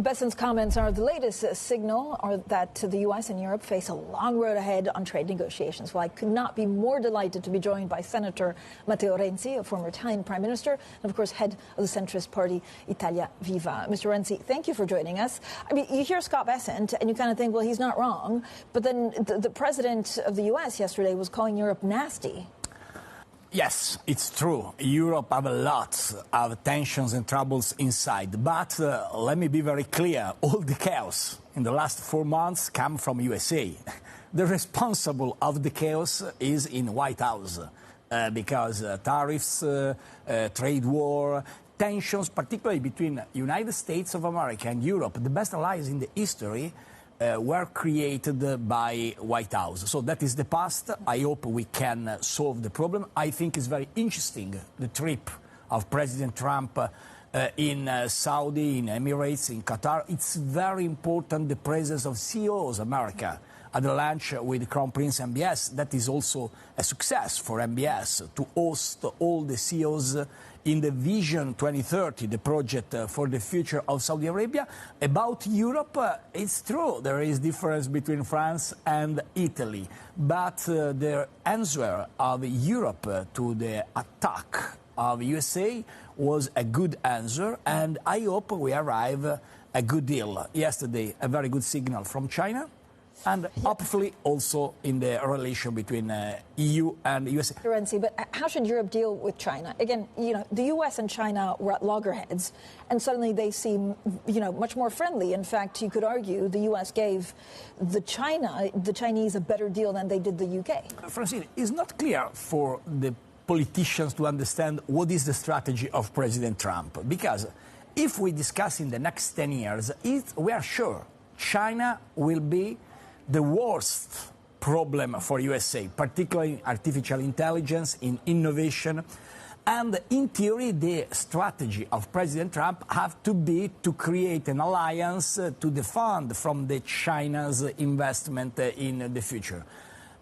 Besant's comments are the latest signal that the U.S. and Europe face a long road ahead on trade negotiations. Well, I could not be more delighted to be joined by Senator Matteo Renzi, a former Italian Prime Minister, and of course head of the centrist party Italia Viva. Mr. Renzi, thank you for joining us. I mean, you hear Scott Bessant and you kind of think, well, he's not wrong. But then the president of the U.S. yesterday was calling Europe nasty. Yes, it's true. Europe have a lot of tensions and troubles inside. But let me be very clear. All the chaos in the last 4 months come from USA. The responsible of the chaos is in White House because tariffs, trade war, tensions, particularly between United States of America and Europe, the best allies in the history, were created by White House. So that is the past. I hope we can solve the problem. I think it's very interesting, the trip of President Trump in Saudi, in Emirates, in Qatar. It's very important, the presence of CEOs, America, at the lunch with Crown Prince MBS. That is also a success for MBS to host all the CEOs in the Vision 2030, the project for the future of Saudi Arabia. About Europe, it's true, there is difference between France and Italy, but the answer of Europe to the attack of USA was a good answer, and I hope we arrive a good deal. Yesterday, a very good signal from China, and hopefully also in the relation between EU and USA. Renzi, but how should Europe deal with China? Again, you know, the US and China were at loggerheads, and suddenly they seem, you know, much more friendly. In fact, you could argue the US gave the Chinese a better deal than they did the UK. Francine, it's not clear for the politicians to understand what is the strategy of President Trump, because if we discuss in the next 10 years, we are sure China will be the worst problem for USA, particularly in artificial intelligence, in innovation. And in theory, the strategy of President Trump have to be to create an alliance to defend from the China's investment in the future.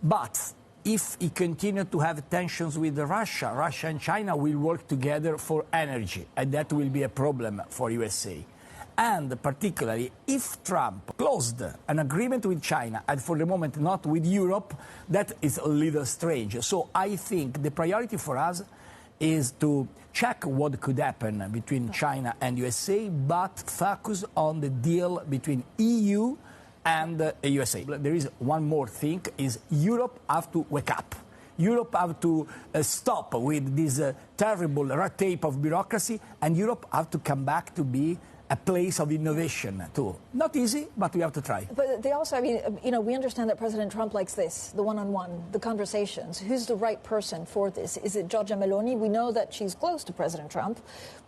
But if he continues to have tensions with Russia, Russia and China will work together for energy, and that will be a problem for USA. And particularly, if Trump closed an agreement with China, and for the moment not with Europe, that is a little strange. So I think the priority for us is to check what could happen between China and USA, but focus on the deal between EU and USA. There is one more thing, is Europe have to wake up. Europe have to stop with this terrible red tape of bureaucracy, and Europe have to come back to be a place of innovation, too. Not easy, but we have to try. But they also, I mean, you know, we understand that President Trump likes this, the one-on-one, the conversations. Who's the right person for this? Is it Giorgia Meloni? We know that she's close to President Trump,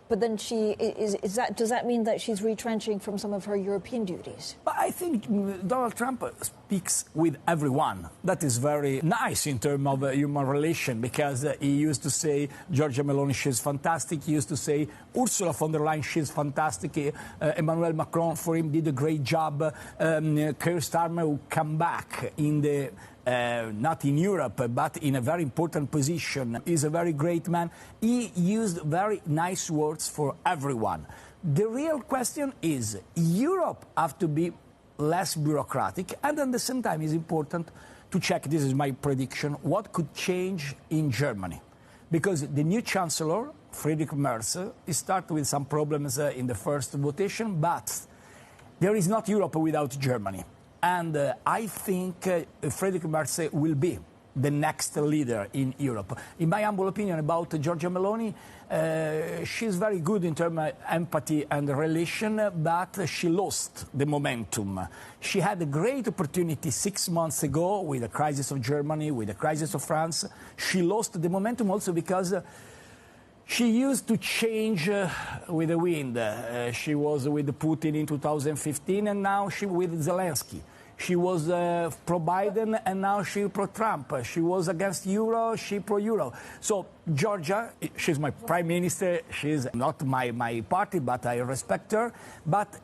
but then does that mean that she's retrenching from some of her European duties? But I think Donald Trump speaks with everyone. That is very nice in terms of human relation, because he used to say, Giorgia Meloni, she's fantastic. He used to say, Ursula von der Leyen, she's fantastic. Emmanuel Macron, for him, did a great job. Keir Starmer will come back in the not in Europe, but in a very important position. He's a very great man. He used very nice words for everyone. The real question is, Europe have to be less bureaucratic, and at the same time it's important to check, this is my prediction, what could change in Germany. Because the new Chancellor, Friedrich Merz, he started with some problems in the first votation, but there is not Europe without Germany. And I think Friedrich Merz will be the next leader in Europe. In my humble opinion about Giorgia Meloni, she's very good in terms of empathy and relation, but she lost the momentum. She had a great opportunity 6 months ago with the crisis of Germany, with the crisis of France. She lost the momentum also because she used to change with the wind. She was with Putin in 2015, and now she with Zelensky. She was pro-Biden, and now she pro-Trump. She was against Euro, she pro-Euro. So Georgia, she's my prime minister. She's not my party, but I respect her. But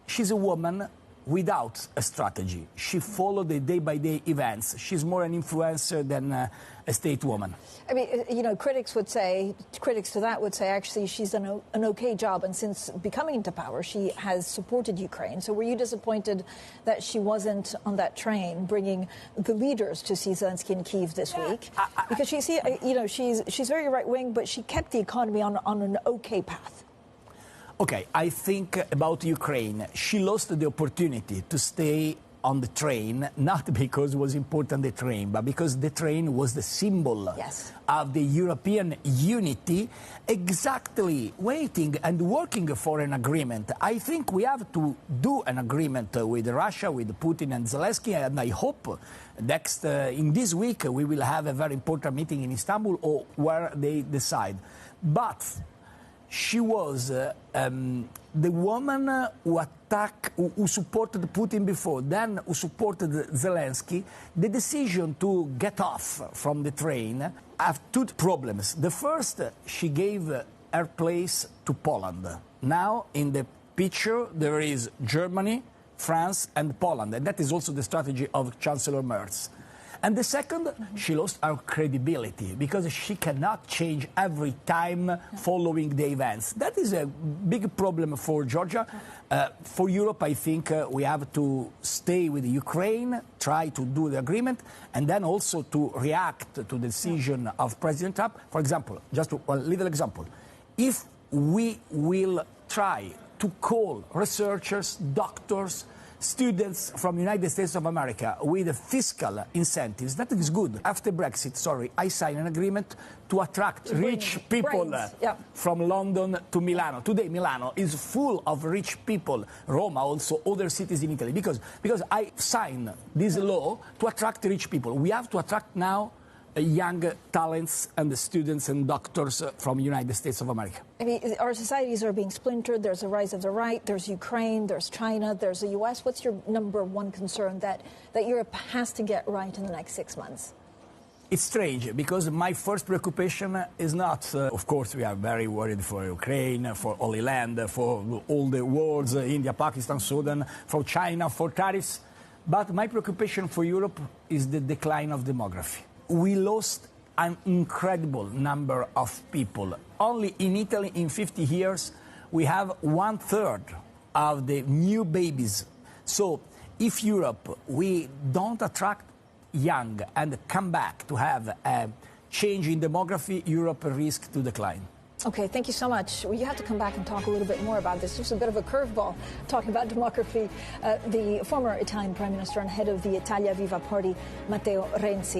she's a woman without a strategy. She followed the day-by-day events. She's more an influencer than a stateswoman. I mean, you know, critics to that would say, actually, she's done an okay job. And since becoming into power, she has supported Ukraine. So were you disappointed that she wasn't on that train bringing the leaders to see Zelensky in Kyiv this week? Because she's very right-wing, but she kept the economy on an okay path. Okay, I think about Ukraine. She lost the opportunity to stay on the train, not because it was important, the train, but because the train was the symbol of the European unity, exactly waiting and working for an agreement. I think we have to do an agreement with Russia, with Putin and Zelensky, and I hope in this week we will have a very important meeting in Istanbul or where they decide. But she was the woman who supported Putin before, then who supported Zelensky. The decision to get off from the train have two problems. The first, she gave her place to Poland. Now, in the picture, there is Germany, France, and Poland. And that is also the strategy of Chancellor Merz. And the second, she lost her credibility because she cannot change every time following the events. That is a big problem for Georgia. For Europe, I think we have to stay with Ukraine, try to do the agreement, and then also to react to the decision of President Trump. For example, just a little example. If we will try to call researchers, doctors, students from the United States of America with fiscal incentives, that is good. After Brexit, I signed an agreement to attract rich people from London to Milano. Today, Milano is full of rich people, Roma, also other cities in Italy, because I signed this law to attract rich people. We have to attract now young talents and students and doctors from the United States of America. I mean, our societies are being splintered. There's a rise of the right. There's Ukraine. There's China. There's the U.S. What's your number one concern that Europe has to get right in the next 6 months? It's strange because my first preoccupation is not, of course, we are very worried for Ukraine, for Holy Land, for all the wars, India, Pakistan, Sudan, for China, for tariffs. But my preoccupation for Europe is the decline of demography. We lost an incredible number of people. Only in Italy, in 50 years, we have 1/3 of the new babies. So if Europe, we don't attract young and come back to have a change in demography, Europe risks to decline. Okay, thank you so much. Well, you have to come back and talk a little bit more about this. Just a bit of a curveball talking about demography. The former Italian Prime Minister and head of the Italia Viva party, Matteo Renzi.